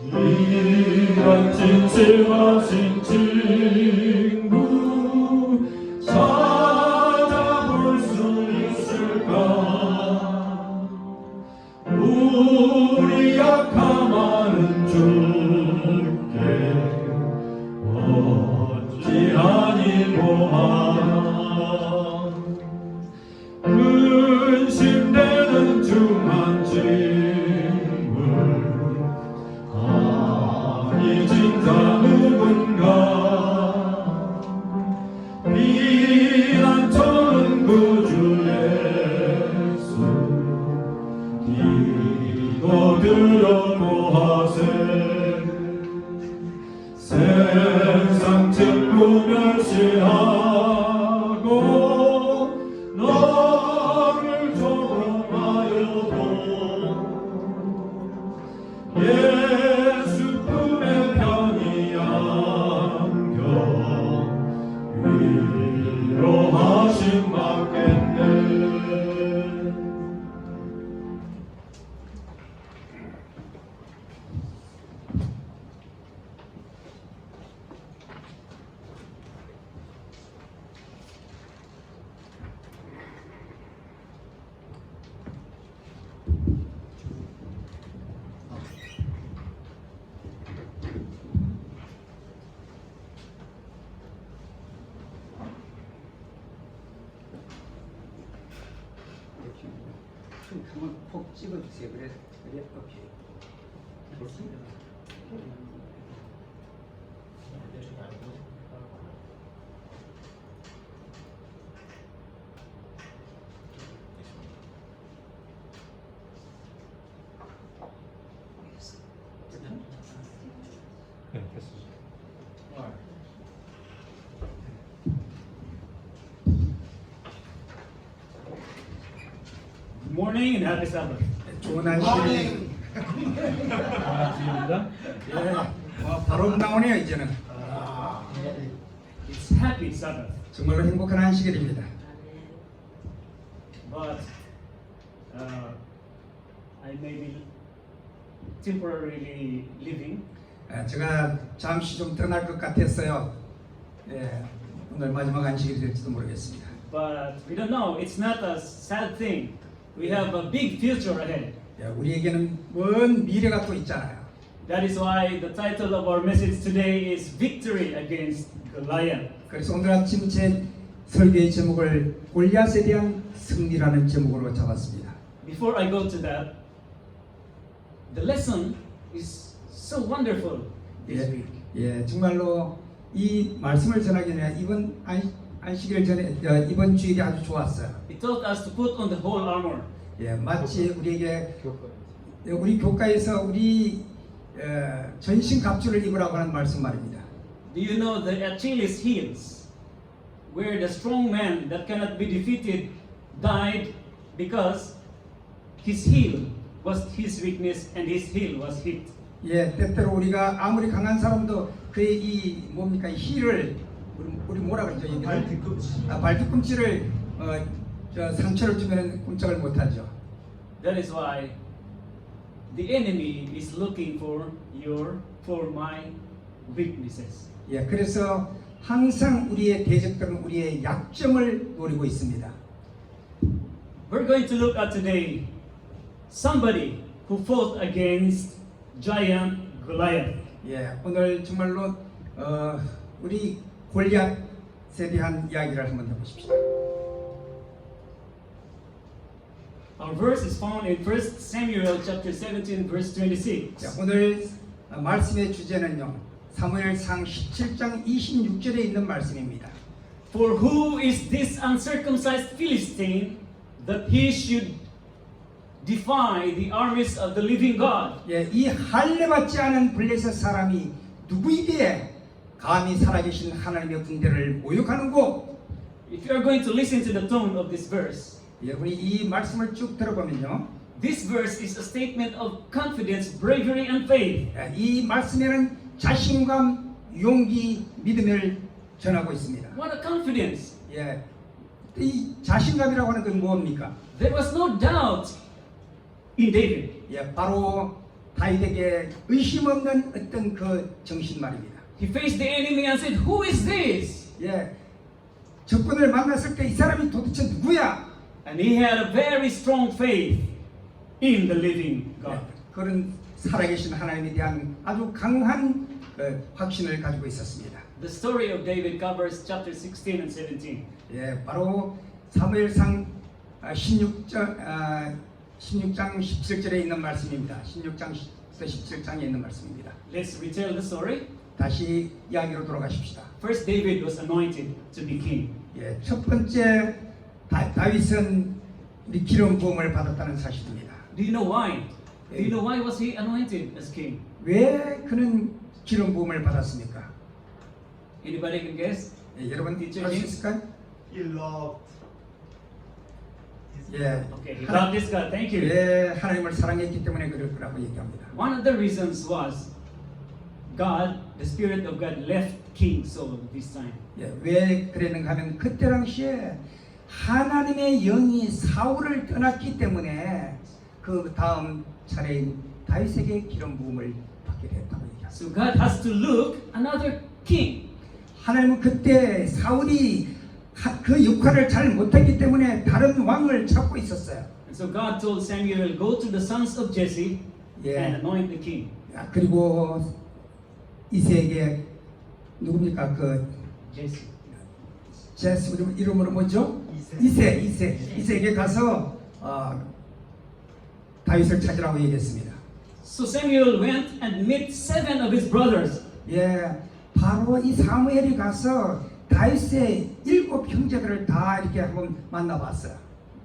이런 진실하신 친구 찾아볼 수 있을까? 우리 약함 많은 주께 어찌하니 보아라. 근심되는 중한 짐을 아니 진짜 누군가 비난처는 구주 예수 기도 드렸고 하세. 세상 친구 멸시하고 너를 조롱하여도 예수 품에 편히 안겨 위로하심 받겠네. 한번 콕 찍어주세요. 그래, 오케이. 네, 됐습니다. Good morning and happy Sabbath. 좋은 안식일. 반갑습니다. 예, 바로 나오네요 이제는. It's happy Sabbath, 정말로 행복한 안식일입니다. but I may be temporarily leaving. 제가 잠시 좀 떠날 것 같았어요. 예, 오늘 마지막 안식일이 될지도 모르겠습니다. But we don't know. It's not a sad thing. We have a big future ahead. 예, 우리에게는 먼 미래가 또 있잖아요. That is why the title of our message today is Victory Against Goliath. 그래서 오늘 아침 제 설교의 제목을 골리앗에 대한 승리라는 제목으로 잡았습니다. Before I go to that, the lesson is so wonderful this week. 예, 정말로 이 말씀을 전하기 전에 이번 안식일 전에 이번 주일이 아주 좋았어요. He taught us to put on the whole armor. 예, 마치 우리에게 우리 교과에서 우리 전신 갑주를 입으라고 하는 말씀 말입니다. Do you know the Achilles heels, where the strong man that cannot be defeated died because his heel was his weakness and his heel was hit. 예, 때때로 우리가 아무리 강한 사람도 그의 이 뭡니까 이 힐을 우리 뭐라 그러죠? 발뒤꿈치를 상처를 주면 꼼짝을 못하죠. That is why the enemy is looking for my weaknesses. 예, 그래서 항상 우리의 대적들은 우리의 약점을 노리고 있습니다. We're going to look at today somebody who fought against giant Goliath. 예, 오늘 정말로 우리 골리앗에 대한 이야기를 한번 해보십시다. Our verse is found in 1 Samuel chapter 17 verse 26. 자, 오늘 말씀의 주제는요. 사무엘상 17장 26절에 있는 말씀입니다. For who is this uncircumcised Philistine that he should defy the armies of the living God? 예, 이 할례받지 않은 블레셋 사람이 누구이기에 감히 살아계신 하나님의 군대를 모욕하는고? If you are going to listen to the tone of this verse, 여러분이 이 말씀을 쭉 들어보면요. this verse is a statement of confidence, bravery, and faith. 예, 이 말씀에는 자신감, 용기, 믿음을 전하고 있습니다. What a confidence! 예, 이 자신감이라고 하는 건 뭡니까? There was no doubt in David. 예, 바로 다윗에게 의심 없는 어떤 그 정신 말입니다. He faced the enemy and said, "Who is this?" 예, 적군을 만났을 때 이 사람이 도대체 누구야? And he had a very strong faith in the living 예, God. 그런 살아계신 하나님에 대한 아주 강한 확신을 가지고 있었습니다. The story of David covers chapter 16 and 17. 예, 바로 사무엘상 16장 17절에 있는 말씀입니다. 16장에서 17장에 있는 말씀입니다. Let's retell the story. 다시 이야기로 돌아가십시다. First, David was anointed to be king. 예, 첫 번째 다윗은 이 기름 부음을 받았다는 사실입니다. Do you know why? Do you know why was he anointed as king? 왜 그는 기름 부음을 받았습니까? Anybody can guess? 예, 여러분 Teacher 알 수 James? 있을까요? He loved his 예, Okay, he loved this God. Thank you. 예, 하나님을 사랑했기 때문에 그럴 거라고 얘기합니다. One of the reasons was God, the Spirit of God, left King Saul this time. 예, 왜 그랬는가 하면 그때 당시에 하나님의 영이 사울을 떠났기 때문에 그 다음 차례인 다윗에게 기름 부음을 받게 됐다고 얘기합니다. So God has to look another king. 하나님은 그때 사울이 그 역할을 잘 못했기 때문에 다른 왕을 찾고 있었어요. And so God told Samuel, "Go to the sons of Jesse Yeah. and anoint the king." 그리고 이세에게 누굽니까? 그 Jesse. 제스 이름으로 뭐죠? 이세에게 가서 다윗을 찾으라고 얘기했습니다. So Samuel went and met 7 of his brothers. 예, 바로 이 사무엘이 가서 다윗의 7 형제들을 다 이렇게 한번 만나봤어요.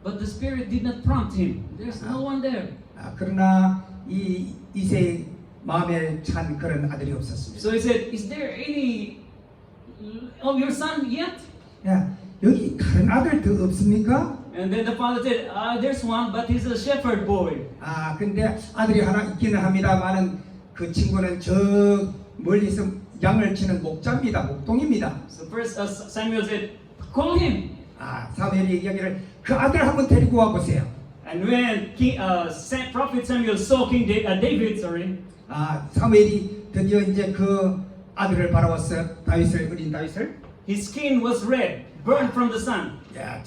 But the Spirit did not prompt him. There's no one there. 그러나 이 이세의 마음에 찬 그런 아들이 없었습니다. So he said, "Is there any of your son yet?" 야, 여기 다른 아들 더 없습니까? And then the father said, "There's one, but he's a shepherd boy." 근데 아들이 하나 있기는 합니다만은 그 친구는 저 멀리서 양을 치는 목자입니다. 목동입니다. So first Samuel said, "Call him." 사무엘이 이야기를 그 아들 한번 데리고 와 보세요. And when Prophet Samuel saw David, 사무엘이 드디어 이제 그 아들을 바라봤어요. 어린 다윗을. his skin was red, burned from the sun. 야,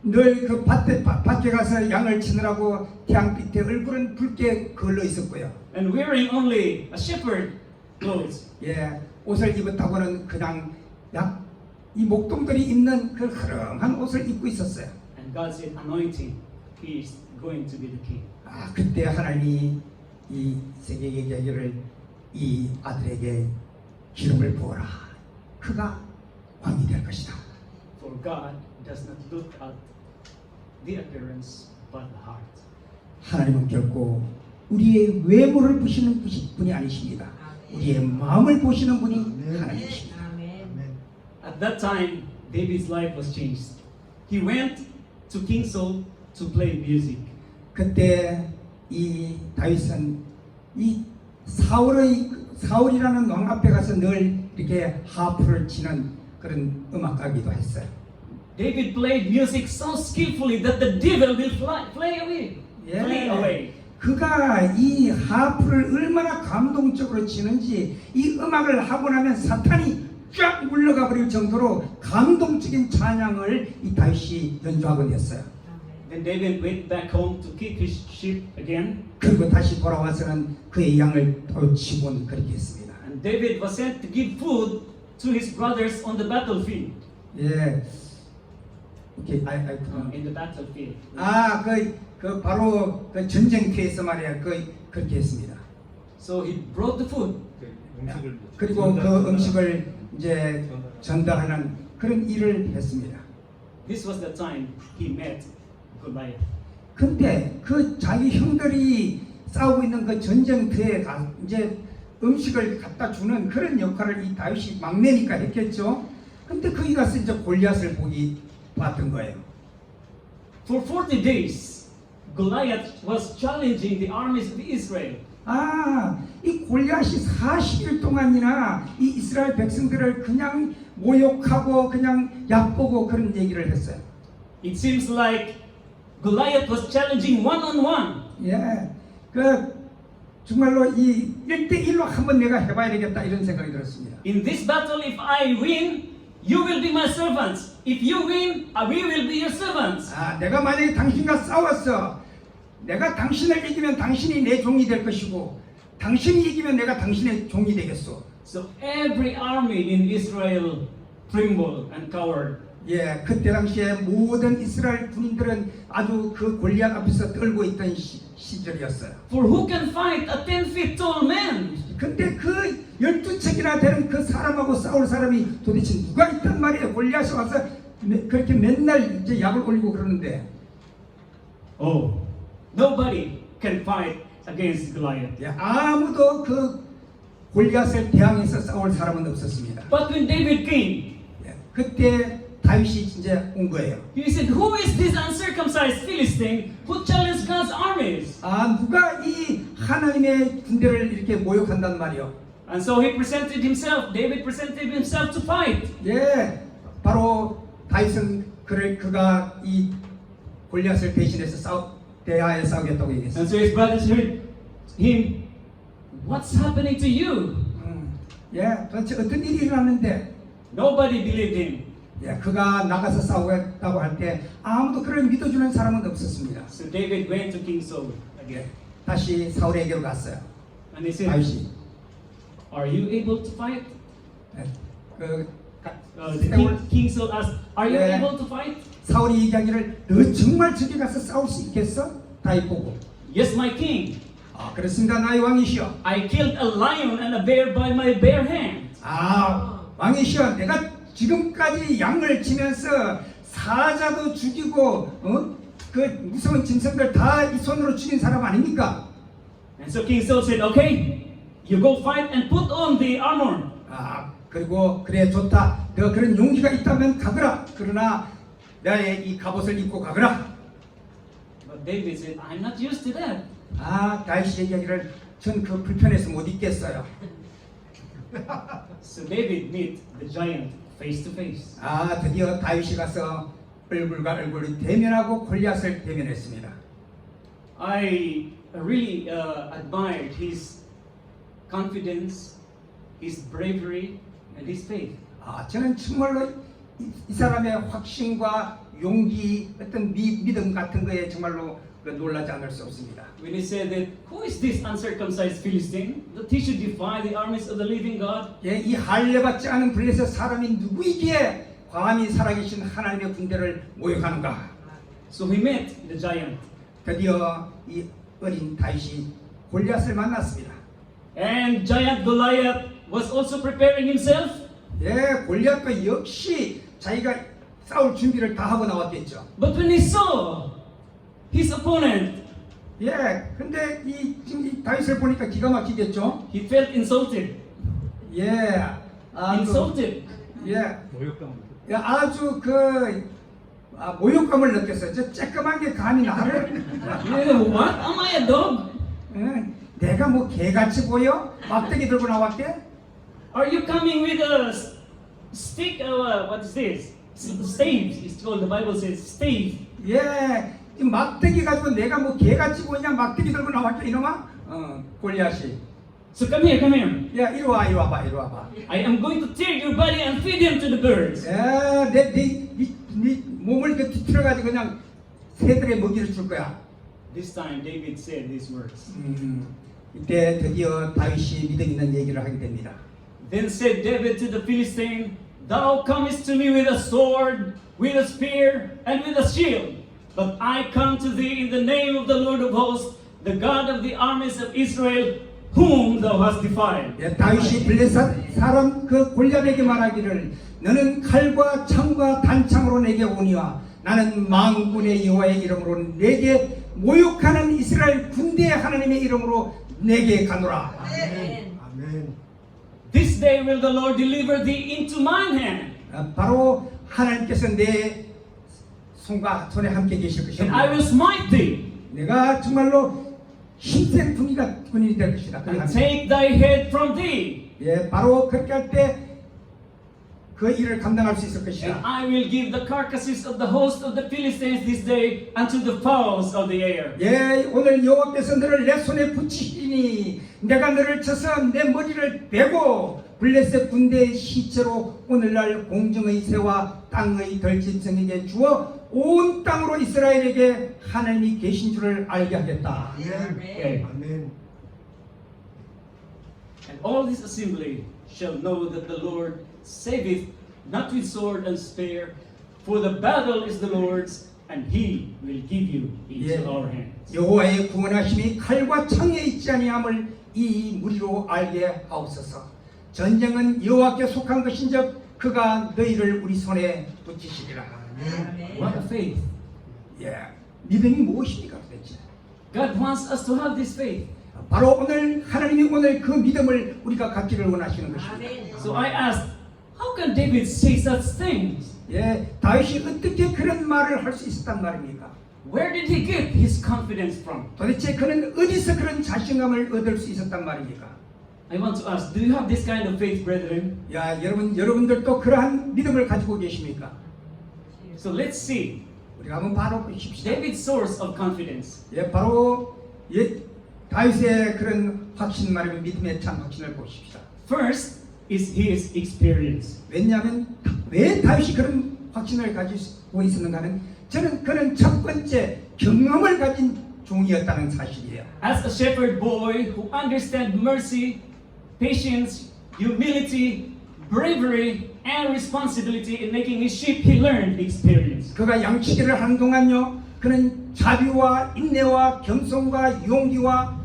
늘 그 밭에 가서 양을 치느라고 태양빛에 얼굴은 붉게 걸러 있었고요. And wearing only a shepherd clothes. 예, 옷을 입었다고는 그냥 이 목동들이 입는 그 흐름한 옷을 입고 있었어요. And God said, "Anoint him. He is going to be the king." 그때 하나님이 이 세계의 얘기를 이 아들에게 기름을 부어라. 그가 왕이 될 것이다. For God does not look at the appearance, but the heart. 하나님은 결코 우리의 외모를 보시는 분이 아니십니다. 우리의 마음을 보시는 분이 하나님이십니다. At that time, David's life was changed. He went to King Saul to play music. 그때 이 다윗은 이 사울이라는 왕 앞에 가서 늘 이렇게 하프를 치는 그런 음악가기도 했어요. David played music so skillfully that the devil will fly away. Flee away. 그가 이 하프를 얼마나 감동적으로 치는지 이 음악을 하고 나면 사탄이 쫙 물러가 버릴 정도로 감동적인 찬양을 이 다윗이 연주하게 됐어요. Then David went back home to keep his sheep again. 그리고 다시 돌아와서는 그의 양을 또 치곤 그렇게 했습니다. And David was sent to give food to his brothers on the battlefield. 예, 오케이, In the battlefield. 그 바로 그 전쟁터에서 말이야, 그렇게 했습니다. So he brought the food. 그리고 그 음식을 이제 전달하는 그런 일을 했습니다. This was the time he met Goliath. 근데 그 자기 형들이 싸우고 있는 그 전쟁터에 이제 음식을 갖다 주는 그런 역할을 이 다윗이 막내니까 했겠죠. 근데 거기 가서 이제 골리앗을 봤던 거예요. For 40 days, Goliath was challenging the armies of Israel. 이 골리앗이 40일 동안이나 이 이스라엘 백성들을 그냥 모욕하고 그냥 얕보고 그런 얘기를 했어요. It seems like Goliath was challenging one-on-one. 예, 정말로 이 1대1로 한번 내가 해봐야 되겠다 이런 생각이 들었습니다. In this battle, if I win, you will be my servants. If you win, we will be your servants. 내가 만약에 당신과 싸웠어. 내가 당신을 이기면 당신이 내 종이 될 것이고 당신이 이기면 내가 당신의 종이 되겠소. So every army in Israel trembled and cowered. 예, 그때 당시에 모든 이스라엘 군인들은 아주 그 골리앗 앞에서 떨고 있던 시절이었어요. For who can fight a 10 feet tall man? 근데 그 12척이나 되는 그 사람하고 싸울 사람이 도대체 누가 있단 말이에요. 골리앗이 와서 그렇게 맨날 이제 약을 올리고 그러는데 Oh, nobody can fight against Goliath. 예, 아무도 그 골리앗을 대항해서 싸울 사람은 없었습니다. But when David came, 예, 그때 다윗이 이제 온 거예요. he said, "Who is this uncircumcised Philistine who challenged God's armies?" 누가 이 하나님의 군대를 이렇게 모욕한단 말이요. And so he presented himself. David presented himself to fight. 예, 바로 다윗은 그가 이 골리앗을 대신해서 대하에 싸우겠다고 얘기했어요. And so his brothers heard him. What's happening to you? 예, 도대체 어떤 일이 일어났는데 Nobody believed him. 예, 그가 나가서 싸우겠다고 할 때 아무도 그를 믿어주는 사람은 없었습니다. So David went to King Saul again. 예, 다시 사울에게로 갔어요. And he said, 다윗이 "Are you able to fight?" 예, 그 The King Saul asked, "Are you Yeah. able to fight?" 사울이 얘기하기를 너 정말 저기 가서 싸울 수 있겠어? 다윗 보고 "Yes, my king. 그렇습니다. 나의 왕이시여. I killed a lion and a bear by my bare hand." 왕이시여, 내가 지금까지 양을 치면서 사자도 죽이고 그 무서운 짐승들 다 이 손으로 죽인 사람 아닙니까? And so King Saul said, "Okay, you go fight and put on the armor." 그리고 그래 좋다. 내가 그런 용기가 있다면 가거라. 그러나 나의 이 갑옷을 입고 가거라. But David said, "I'm not used to that." 다윗이 얘기하기를 전 그 불편해서 못 있겠어요. So David met the giant face to face. 드디어 다윗이 가서 얼굴과 얼굴을 대면하고 골리앗을 대면했습니다. I really admired his confidence, his bravery, and his faith. 저는 정말로 이 사람의 확신과 용기, 어떤 믿음 같은 거에 정말로 놀라지 않을 수 없습니다. When he said that, "Who is this uncircumcised Philistine that he should defy the armies of the living God?" 예, 이 할례받지 않은 블레셋 사람이 누구이기에 감히 살아계신 하나님의 군대를 모욕하는가? So he met the giant. 드디어 이 어린 다윗이 골리앗을 만났습니다. And giant Goliath was also preparing himself. 예, 골리앗도 역시 자기가 싸울 준비를 다 하고 나왔겠죠. But when he saw his opponent, 예, 근데 지금 이 다윗을 보니까 기가 막히겠죠. he felt insulted. 예, Insulted. 예, 모욕감. 아주 모욕감을 느꼈어요. 저 쬐끄만 게 감히 나를 Yeah, what? Am I a dog? 내가 뭐 개같이 보여? 막대기 들고 나왔대? Are you coming with a stick? What is this? Stave. It's called. The Bible says stave. 예, 이 막대기 가지고 내가 뭐 개같이 보이냐? 막대기 들고 나왔대 이놈아? 골리앗이. So come here, come here. 야, 이리 와봐. I am going to tear your body and feed him to the birds. 예, 네 몸을 이렇게 뒤틀어가지고 그냥 새들의 먹이를 줄 거야. This time David said these words. 이때 드디어 다윗이 믿음 있는 얘기를 하게 됩니다. Then said David to the Philistine, "Thou comest to me with a sword, with a spear, and with a shield. But I come to thee in the name of the Lord of hosts, the God of the armies of Israel, whom thou hast defied." 예, 다윗이 블레셋 사람 그 골리앗에게 말하기를 너는 칼과 창과 단창으로 내게 오니와 나는 만군의 여호와의 이름으로 내게 모욕하는 이스라엘 군대의 하나님의 이름으로 내게 가노라. 아멘. This day will the Lord deliver thee into mine hand, 바로 하나님께서 내 손에 함께 계실 and I will 것입니다. smite thee, 내가 정말로 힘센 군인이 될 것이다. and take thy head from thee. 예, 바로 그렇게 할 때 그 일을 감당할 수 있을 And 것이다. I will give the carcasses of the host of the Philistines this day unto the fowls of the air. 예, 오늘 여호와께서 너를 내 손에 붙이시니 내가 너를 쳐서 내 머리를 베고 블레셋 군대의 시체로 오늘날 공중의 새와 땅의 들짐승에게 주어 온 땅으로 이스라엘에게 하나님이 계신 줄을 알게 하겠다. Okay. 아멘. And all this assembly shall know that the Lord saveth not with sword and spear, for the battle is the Lord's, and He will give you into 예, our hands. 여호와의 구원하심이 칼과 창에 있지 아니함을 이 무리로 알게 하옵소서. 전쟁은 여호와께 속한 것인즉 그가 너희를 우리 손에 붙이시리라. What a faith! 예, 믿음이 무엇입니까 도대체? God wants us to have this faith. 바로 오늘 하나님이 오늘 그 믿음을 우리가 갖기를 원하시는 것입니다. So I asked, how can David say such things? 예, 다윗이 어떻게 그런 말을 할 수 있었단 말입니까? Where did he get his confidence from? 도대체 그는 어디서 그런 자신감을 얻을 수 있었단 말입니까? I want to ask, do you have this kind of faith, brethren? 야, 여러분들도 그러한 믿음을 가지고 계십니까? So let's see 우리가 한번 바로 보십시다. David's source of confidence. 예, 바로 다윗의 그런 확신 말하면 믿음의 참 확신을 보십시다. First is his experience. 왜냐하면 왜 다윗이 그런 확신을 가지고 있었는가는 그는 첫 번째 경험을 가진 종이었다는 사실이에요. As a shepherd boy who understands mercy, patience, humility, bravery, and responsibility in making his sheep, he learned experience. 그가 양치기를 하는 동안요, 그는 자비와 인내와 겸손과 용기와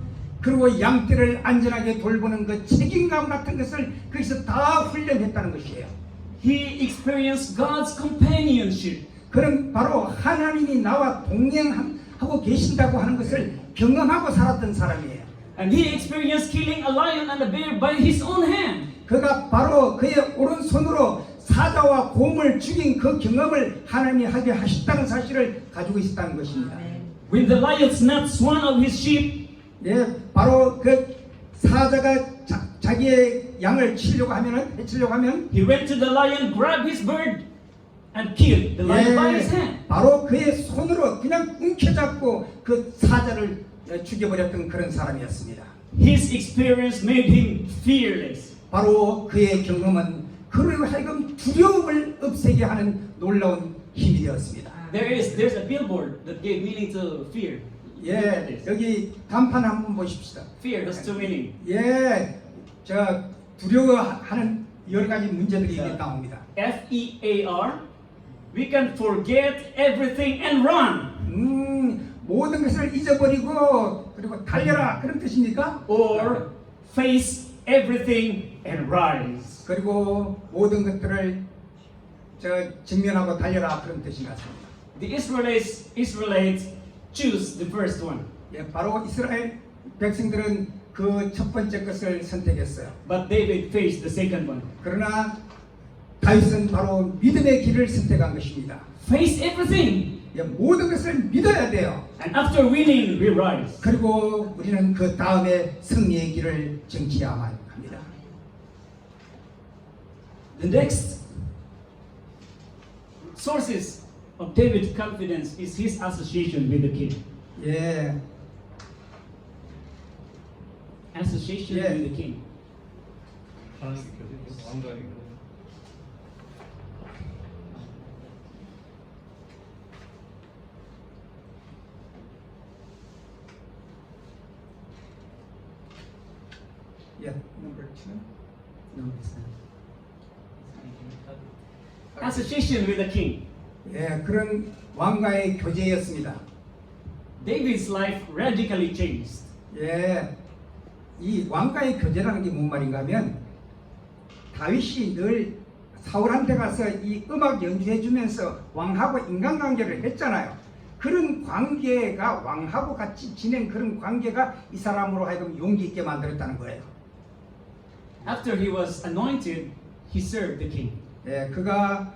그리고 양떼를 안전하게 돌보는 그 책임감 같은 것을 거기서 다 훈련했다는 것이에요. He experienced God's companionship. 그는 바로 하나님이 나와 동행하고 계신다고 하는 것을 경험하고 살았던 사람이에요. And he experienced killing a lion and a bear by his own hand. 그가 바로 그의 오른손으로 사자와 곰을 죽인 그 경험을 하나님이 하게 하셨다는 사실을 가지고 있었다는 것입니다. When the lion snapped one of his sheep, 예, 바로 그 사자가 자기의 양을 해치려고 하면 he went to the lion, grabbed his bird, and killed the lion by his hand. 바로 그의 손으로 그냥 움켜잡고 그 사자를 죽여버렸던 그런 사람이었습니다. His experience made him fearless. 바로 그의 경험은 그로 하여금 두려움을 없애게 하는 놀라운 힘이 되었습니다. There's a billboard that gave meaning to fear. 예, 여기 간판 한번 보십시다. Fear has two meaning. 예, 저 두려워하는 여러 가지 문제들이 이게 나옵니다. F-E-A-R. We can forget everything and run. 모든 것을 잊어버리고 그리고 달려라 그런 뜻입니까? Or face everything and rise. 그리고 모든 것들을 직면하고 달려라 그런 뜻인 것 같습니다. The Israelites choose the first one. 예, 바로 이스라엘 백성들은 그 첫 번째 것을 선택했어요. But David faced the second one. 그러나 다윗은 바로 믿음의 길을 선택한 것입니다. Face everything. 예, 모든 것을 믿어야 돼요. And after winning, we rise. 그리고 우리는 그 다음에 승리의 길을 정치해야만 합니다. The next sources of David's confidence is his association with the king. 예, Association Yeah. with the king. 하나님께 교회에서 왕가에게 예, number 2. No, it's not. Association with the king. 예, 그런 왕과의 교제였습니다. David's life radically changed. 예, 이 왕과의 교제라는 게 뭔 말인가 하면 다윗이 늘 사울한테 가서 이 음악 연주해 주면서 왕하고 인간관계를 했잖아요. 그런 관계가 왕하고 같이 지낸 그런 관계가 이 사람으로 하여금 용기 있게 만들었다는 거예요. After he was anointed, he served the king. 예, 그가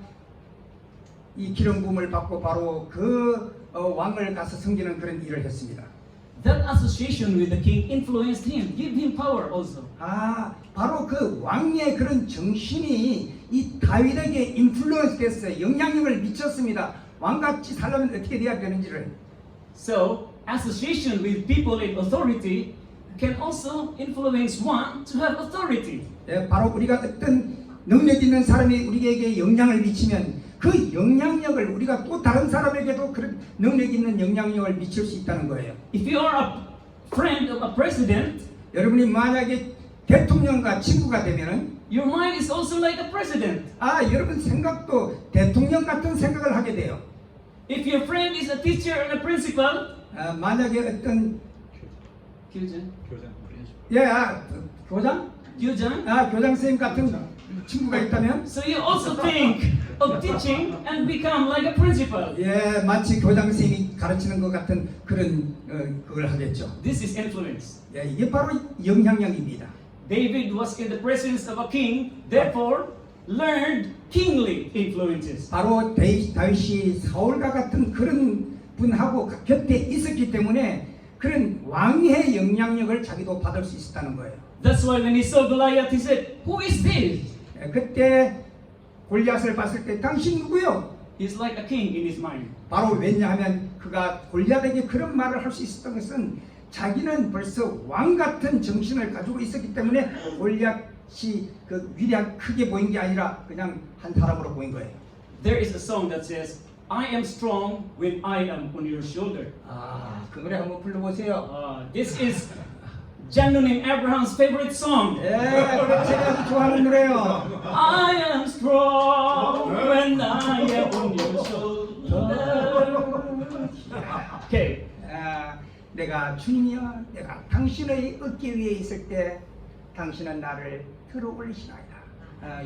이 기름 부음을 받고 바로 그 왕을 가서 섬기는 그런 일을 했습니다. that association with the king influenced him, give him power also. 아, 바로 그 왕의 그런 정신이 이 다윗에게 인플루언스 됐어요. 영향력을 미쳤습니다. 왕같이 살려면 어떻게 돼야 되는지를. So, association with people in authority can also influence one to have authority. 예, 바로 우리가 어떤 능력 있는 사람이 우리에게 영향을 미치면 그 영향력을 우리가 또 다른 사람에게도 그런 능력 있는 영향력을 미칠 수 있다는 거예요. If you are a friend of a president, 여러분이 만약에 대통령과 친구가 되면은 your mind is also like a president. 아, 여러분 생각도 대통령 같은 생각을 하게 돼요. If your friend is a teacher and a principal, 아, 만약에 어떤 교장, 예, 아, 교장? 교장. 아, 교장 선생님 같은 친구가 있다면 So you also think of teaching and become like a principal. 예, 마치 교장 선생님이 가르치는 것 같은 그런 그걸 하겠죠. This is influence. 예, 이게 바로 영향력입니다. David was in the presence of a king, therefore learned kingly influences. 바로 다윗이 사울과 같은 그런 분하고 곁에 있었기 때문에 그런 왕의 영향력을 자기도 받을 수 있었다는 거예요. That's why when he saw Goliath, he said, "Who is this?" 예, 그때 골리앗을 봤을 때 당신 누구요? He's like a king in his mind. 바로 왜냐하면 그가 골리앗에게 그런 말을 할 수 있었던 것은 자기는 벌써 왕 같은 정신을 가지고 있었기 때문에 골리앗이 그 위대한 크게 보인 게 아니라 그냥 한 사람으로 보인 거예요. There is a song that says, "I am strong when I am on your shoulder." 아, 그 노래 한번 불러보세요. This is Janunin Abraham's favorite song. 예, 제가 아주 좋아하는 노래요. I am strong when I am on your shoulder. Okay. 아, 내가 주님이여, 내가 당신의 어깨 위에 있을 때 당신은 나를 들어올리시나이다.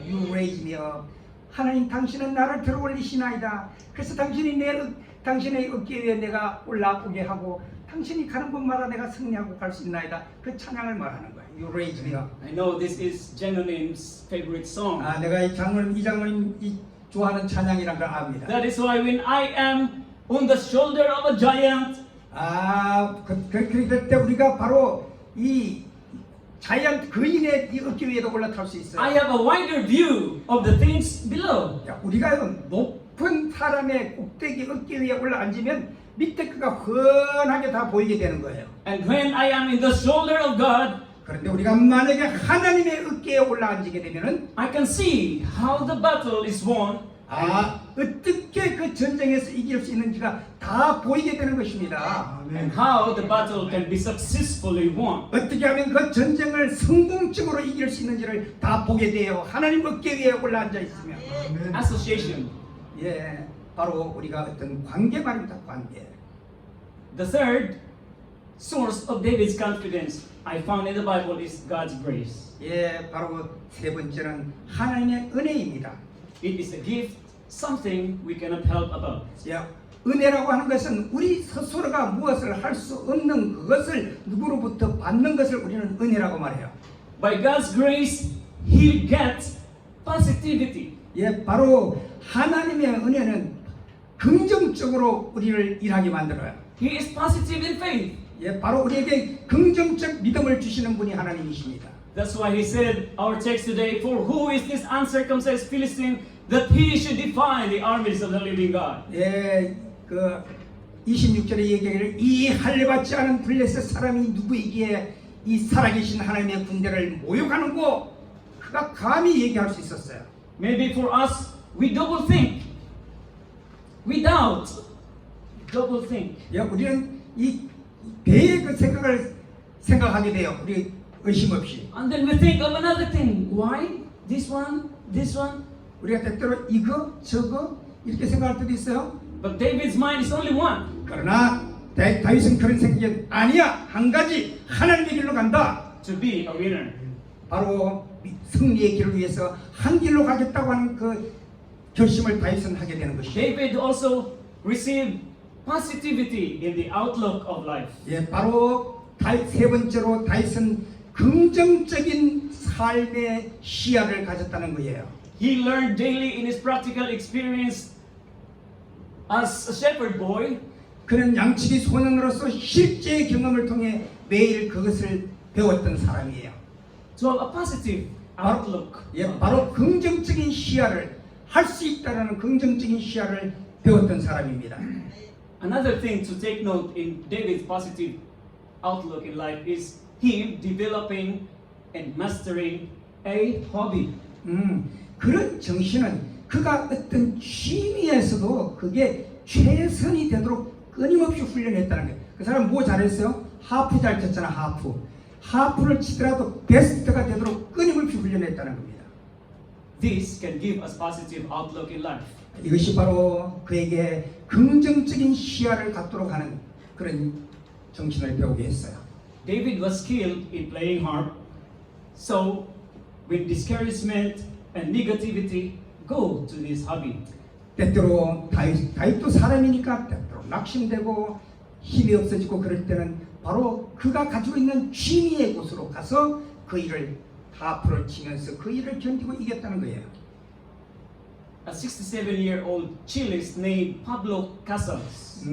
You raise me up. 하나님, 당신은 나를 들어올리시나이다. 그래서 당신의 어깨 위에 내가 올라오게 하고 당신이 가는 곳마다 내가 승리하고 갈 수 있나이다. 그 찬양을 말하는 거예요. You raise me up. I know this is Janunin's favorite song. 아, 내가 이 장로님 좋아하는 찬양이란 걸 압니다. That is why when I am on the shoulder of a giant, 아, 그럴 때 우리가 바로 이 자이언트 거인의 이 어깨 위에도 올라탈 수 있어요. I have a wider view of the things below. 야, 우리가 높은 사람의 꼭대기 어깨 위에 올라앉으면 밑에 그가 훤하게 다 보이게 되는 거예요. And when I am in the shoulder of God, 그런데 우리가 만약에 하나님의 어깨에 올라앉게 되면은 I can see how the battle is won. 아, 어떻게 그 전쟁에서 이길 수 있는지가 다 보이게 되는 것입니다. And how the battle can be successfully won. 어떻게 하면 그 전쟁을 성공적으로 이길 수 있는지를 다 보게 돼요. 하나님 어깨 위에 올라앉아 있으면. Association. 예, 바로 우리가 어떤 관계 말입니다. 관계. The third source of David's confidence I found in the Bible is God's grace. 예, 바로 세 번째는 하나님의 은혜입니다. It is a gift, something we cannot help about. 예, 은혜라고 하는 것은 우리 스스로가 무엇을 할 수 없는 그것을 누구로부터 받는 것을 우리는 은혜라고 말해요. By God's grace, He gets positivity. 예, 바로 하나님의 은혜는 긍정적으로 우리를 일하게 만들어요. He is positive in faith. 예, 바로 우리에게 긍정적 믿음을 주시는 분이 하나님이십니다. That's why He said, our text today, "For who is this uncircumcised Philistine that he should defy the armies of the living God?" 예, 그 26절에 얘기하기를 이 할례받지 않은 블레셋 사람이 누구이기에 이 살아계신 하나님의 군대를 모욕하는고 그가 감히 얘기할 수 있었어요. Maybe for us, we double think. We doubt. Double think. 예, 우리는 이 배의 그 생각을 생각하게 돼요. 우리 의심 없이. And then we think of another thing. Why? This one? This one? 우리가 때때로 이거 저거 이렇게 생각할 때도 있어요. But David's mind is only one. 그러나 다윗은 그런 생각이 아니야. 한 가지 하나님의 길로 간다. To be a winner. 바로 승리의 길을 위해서 한 길로 가겠다고 하는 그 결심을 다윗은 하게 되는 것이죠. David also received positivity in the outlook of life. 예, 바로 세 번째로 다윗은 긍정적인 삶의 시야를 가졌다는 거예요. He learned daily in his practical experience as a shepherd boy 그는 양치기 소년으로서 실제 경험을 통해 매일 그것을 배웠던 사람이에요. To have a positive outlook. 바로 긍정적인 시야를 할 수 있다라는 긍정적인 시야를 배웠던 사람입니다. Another thing to take note in David's positive outlook in life is him developing and mastering a hobby. 그런 정신은 그가 어떤 취미에서도 그게 최선이 되도록 끊임없이 훈련했다는 거예요. 그 사람 뭐 잘했어요? 하프 잘 쳤잖아. 하프를 치더라도 베스트가 되도록 끊임없이 훈련했다는 겁니다. This can give us positive outlook in life. 이것이 바로 그에게 긍정적인 시야를 갖도록 하는 그런 정신을 배우게 했어요. David was skilled in playing harp, so when discouragement and negativity go to this hobby. 때때로 다윗도 사람이니까 때때로 낙심되고 힘이 없어지고 그럴 때는 바로 그가 가지고 있는 취미의 곳으로 가서 그 일을 하프를 치면서 그 일을 견디고 이겼다는 거예요. A 67-year-old cellist named Pablo Casals.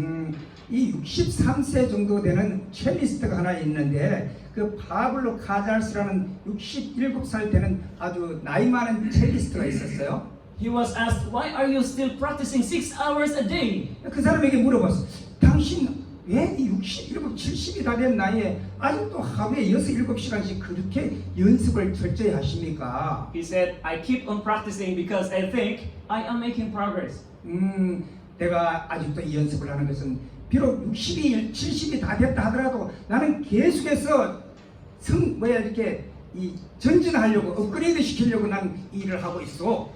이 63세 정도 되는 첼리스트가 하나 있는데 그 파블로 카잘스라는 67살 되는 아주 나이 많은 첼리스트가 있었어요. He was asked, "Why are you still practicing 6 hours a day?" 그 사람에게 물어봤어. 당신 왜 67, 70이 다 된 나이에 아직도 하루에 6, 7시간씩 그렇게 연습을 철저히 하십니까? He said, "I keep on practicing because I think I am making progress." 내가 아직도 이 연습을 하는 것은 비록 60이, 70이 다 됐다 하더라도 나는 계속해서 이렇게 이 전진하려고 업그레이드 시키려고 난 이 일을 하고 있어.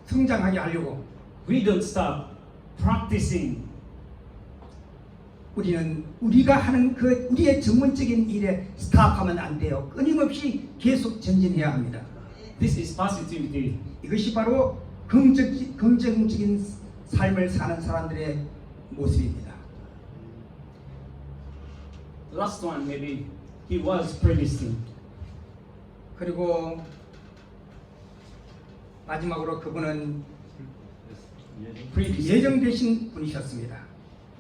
성장하게 하려고. We don't stop practicing. 우리가 하는 그 우리의 전문적인 일에 스탑하면 안 돼요. 끊임없이 계속 전진해야 합니다. This is positivity. 이것이 바로 긍정적인 삶을 사는 사람들의 모습입니다. Last one, maybe he was predestined. 그리고 마지막으로 그분은 예정되신 분이셨습니다.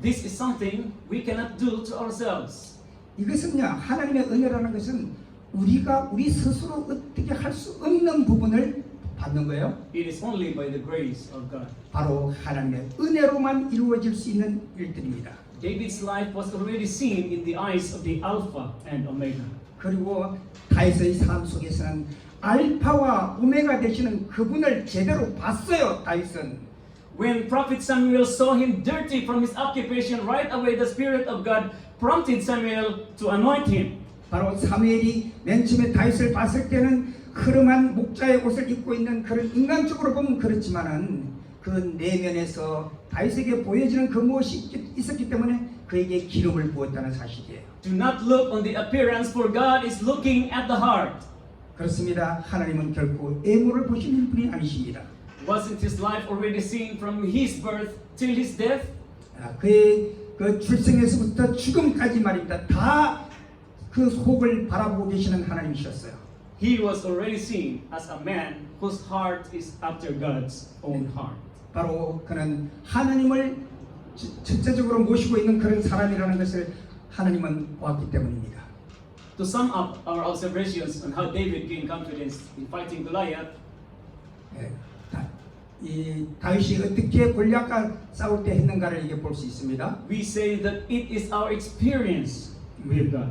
This is something we cannot do to ourselves. 이것은요, 하나님의 은혜라는 것은 우리가 우리 스스로 어떻게 할 수 없는 부분을 받는 거예요. It is only by the grace of God. 바로 하나님의 은혜로만 이루어질 수 있는 일들입니다. David's life was already seen in the eyes of the Alpha and Omega. 그리고 다윗의 삶 속에서는 알파와 오메가 되시는 그분을 제대로 봤어요. 다윗은. When Prophet Samuel saw him dirty from his occupation, right away the Spirit of God prompted Samuel to anoint him. 바로 사무엘이 맨 처음에 다윗을 봤을 때는 흐름한 목자의 옷을 입고 있는 그런 인간적으로 보면 그렇지만은 그 내면에서 다윗에게 보여지는 그 무엇이 있었기 때문에 그에게 기름을 부었다는 사실이에요. Do not look on the appearance, for God is looking at the heart. 그렇습니다. 하나님은 결코 외모를 보시는 분이 아니십니다. Wasn't his life already seen from his birth till his death? 그의 그 출생에서부터 죽음까지 말입니다. 다 그 속을 바라보고 계시는 하나님이셨어요. He was already seen as a man whose heart is after God's own heart. 바로 그는 하나님을 첫째적으로 모시고 있는 그런 사람이라는 것을 하나님은 보았기 때문입니다. To sum up our observations on how David gained confidence in fighting Goliath, 이 다윗이 어떻게 골리앗과 싸울 때 했는가를 이게 볼 수 있습니다. we say that it is our experience with God.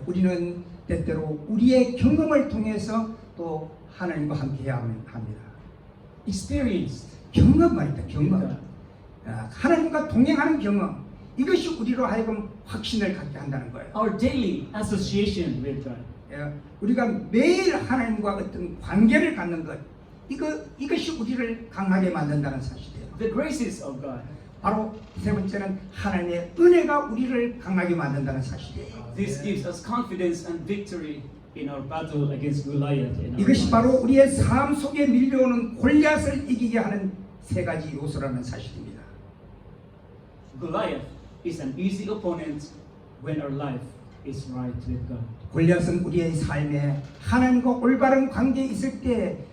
우리는 때때로 우리의 경험을 통해서 또 하나님과 함께해야 합니다. Experienced. 경험 말이다. 경험. 하나님과 동행하는 경험. 이것이 우리로 하여금 확신을 갖게 한다는 거예요. Our daily association with God. 우리가 매일 하나님과 어떤 관계를 갖는 것. 이것이 우리를 강하게 만든다는 사실이에요. The graces of God. 바로 세 번째는 하나님의 은혜가 우리를 강하게 만든다는 사실이에요. This gives us confidence and victory in our battle against Goliath. In our 이것이 lives. 바로 우리의 삶 속에 밀려오는 골리앗을 이기게 하는 세 가지 요소라는 사실입니다. Goliath is an easy opponent when our life is right with God. 골리앗은 우리의 삶에 하나님과 올바른 관계에 있을 때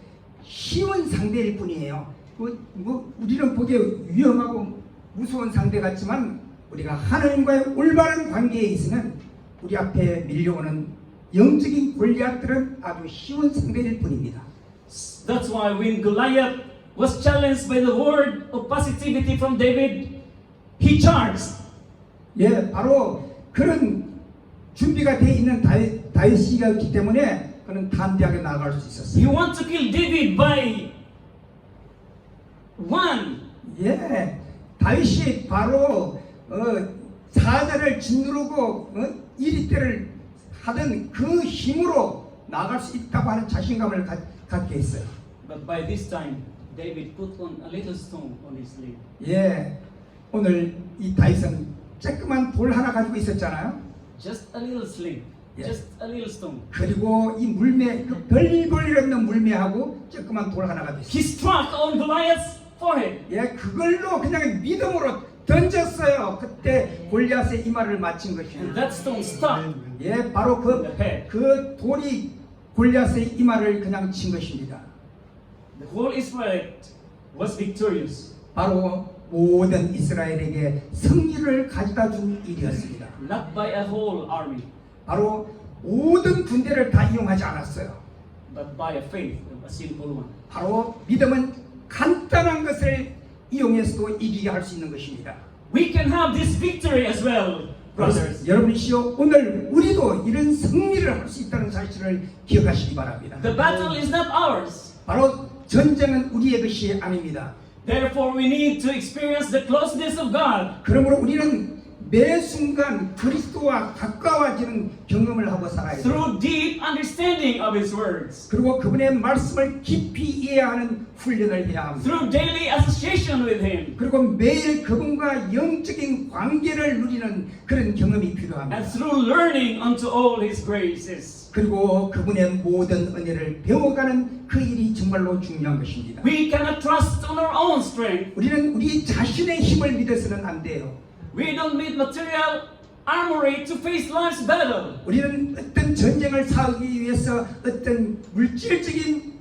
쉬운 상대일 뿐이에요. 우리는 보기에 위험하고 무서운 상대 같지만 우리가 하나님과의 올바른 관계에 있으면 우리 앞에 밀려오는 영적인 골리앗들은 아주 쉬운 상대일 뿐입니다. That's why when Goliath was challenged by the word of positivity from David, he charged. 예, 바로 그런 준비가 되어 있는 다윗이었기 때문에 그는 담대하게 나아갈 수 있었어요. You want to kill David by one. 예, 다윗이 바로 사자를 짓누르고 1위대를 하던 그 힘으로 나아갈 수 있다고 하는 자신감을 갖게 했어요. But by this time, David put on a little stone on his leg. 예, 오늘 이 다윗은 조그만 돌 하나 가지고 있었잖아요. Just a little sling. Yeah. Just a little stone. 그리고 이 물매, 그 별볼 없는 물매하고 조그만 돌 하나가 됐어요. He struck on Goliath's forehead. 예, 그걸로 그냥 믿음으로 던졌어요. 그때 골리앗의 이마를 맞힌 And 것이에요. that stone stuck. 예, 바로 그 돌이 골리앗의 이마를 그냥 친 것입니다. The whole Israelite was victorious. 바로 모든 이스라엘에게 승리를 가져다 준 일이었습니다. Not by a whole army, 바로 모든 군대를 다 이용하지 않았어요. but by a faith of a simple one. 바로 믿음은 간단한 것을 이용해서도 이기게 할 수 있는 것입니다. We can have this victory as well, brothers. 여러분이시여, 오늘 우리도 이런 승리를 할 수 있다는 사실을 기억하시기 바랍니다. The battle is not ours. 바로 전쟁은 우리의 것이 아닙니다. Therefore, we need to experience the closeness of God. 그러므로 우리는 매 순간 그리스도와 가까워지는 경험을 하고 살아야 돼요. Through deep understanding of His words. 그리고 그분의 말씀을 깊이 이해하는 훈련을 해야 합니다. Through daily association with Him. 그리고 매일 그분과 영적인 관계를 누리는 그런 경험이 필요합니다. And through learning unto all His graces. 그리고 그분의 모든 은혜를 배워가는 그 일이 정말로 중요한 것입니다. We cannot trust on our own strength. 우리는 우리 자신의 힘을 믿어서는 안 돼요. We don't need material armory to face life's battle. 우리는 어떤 전쟁을 싸우기 위해서 어떤 물질적인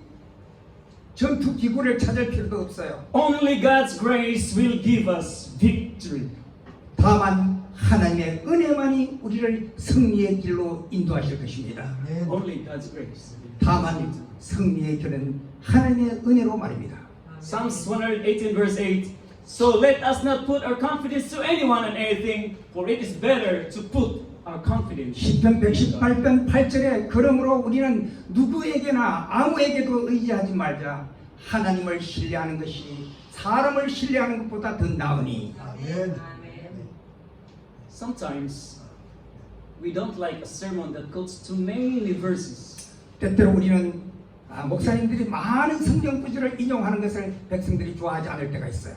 전투 기구를 찾을 필요도 없어요. Only God's grace will give us victory. 다만 하나님의 은혜만이 우리를 승리의 길로 인도하실 것입니다. Only God's grace. 다만 승리의 길은 하나님의 은혜로 말입니다. Psalms 118 verse 8. So let us not put our confidence to anyone and anything, for it is better to put our confidence. 시편 118편 8절에 그러므로 우리는 누구에게나 아무에게도 의지하지 말자. 하나님을 신뢰하는 것이 사람을 신뢰하는 것보다 더 나으니. Sometimes we don't like a sermon that quotes too many verses. 때때로 우리는 목사님들이 많은 성경 구절을 인용하는 것을 백성들이 좋아하지 않을 때가 있어요.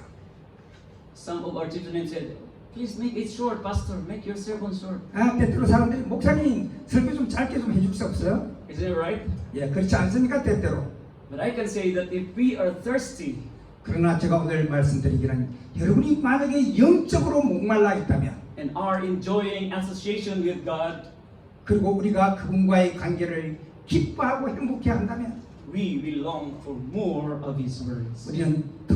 Some of our children said, "Please make it short, Pastor. Make your sermon short." 때때로 사람들이 목사님 설교 좀 짧게 좀 해줄 수 없어요? Isn't it right? 예, 그렇지 않습니까? 때때로. But I can say that if we are thirsty, 그러나 제가 오늘 말씀드리기는 여러분이 만약에 영적으로 목말라 있다면 and are enjoying association with God, 그리고 우리가 그분과의 관계를 기뻐하고 행복해 한다면 we will long for more of His words. 우리는 더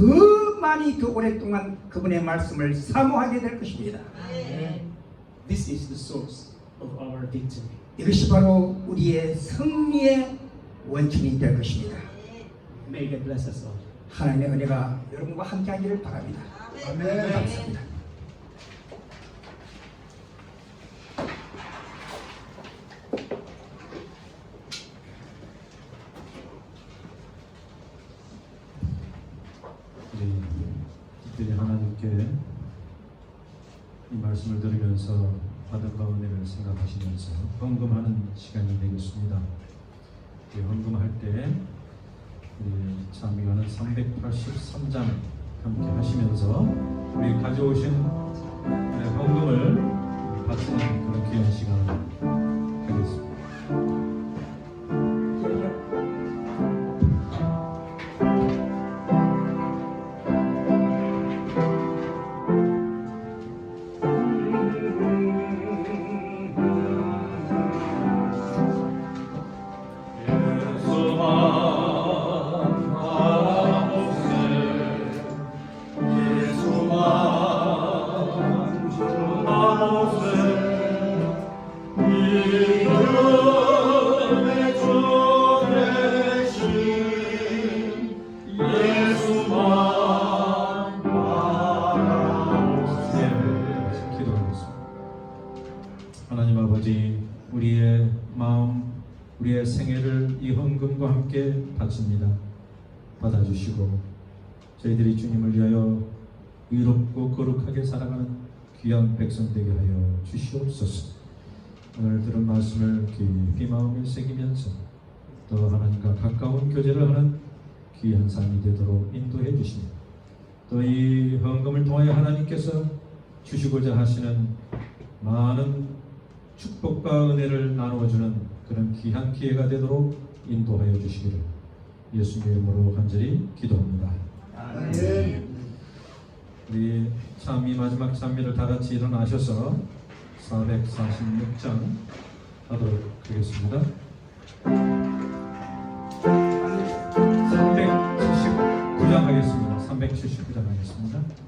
많이 더 오랫동안 그분의 말씀을 사모하게 될 것입니다. This is the source of our victory. 이것이 바로 우리의 승리의 원천이 될 것입니다. May God bless us all. 하나님의 은혜가 여러분과 함께하기를 바랍니다. 아멘. 감사합니다. 특별히 하나님께 이 말씀을 들으면서 받은 바 은혜를 생각하시면서 헌금하는 시간이 되겠습니다. 헌금할 때 찬미가는 383장 함께 하시면서 우리 가져오신 헌금을 바치는 그런 귀한 시간을 하겠습니다. 예수만 주 이 헌금과 함께 바칩니다. 받아주시고 저희들이 주님을 위하여 의롭고 거룩하게 살아가는 귀한 백성 되게 하여 주시옵소서. 오늘 들은 말씀을 깊이 마음에 새기면서 또 하나님과 가까운 교제를 하는 귀한 삶이 되도록 인도해 주십니다. 또 이 헌금을 통하여 하나님께서 주시고자 하시는 많은 축복과 은혜를 나누어주는 그런 귀한 기회가 되도록 인도하여 주시기를 예수님의 이름으로 간절히 기도합니다. 우리 찬미 마지막 찬미를 다 같이 일어나셔서 446장 하도록 하겠습니다. 379장 하겠습니다. 379장 하겠습니다.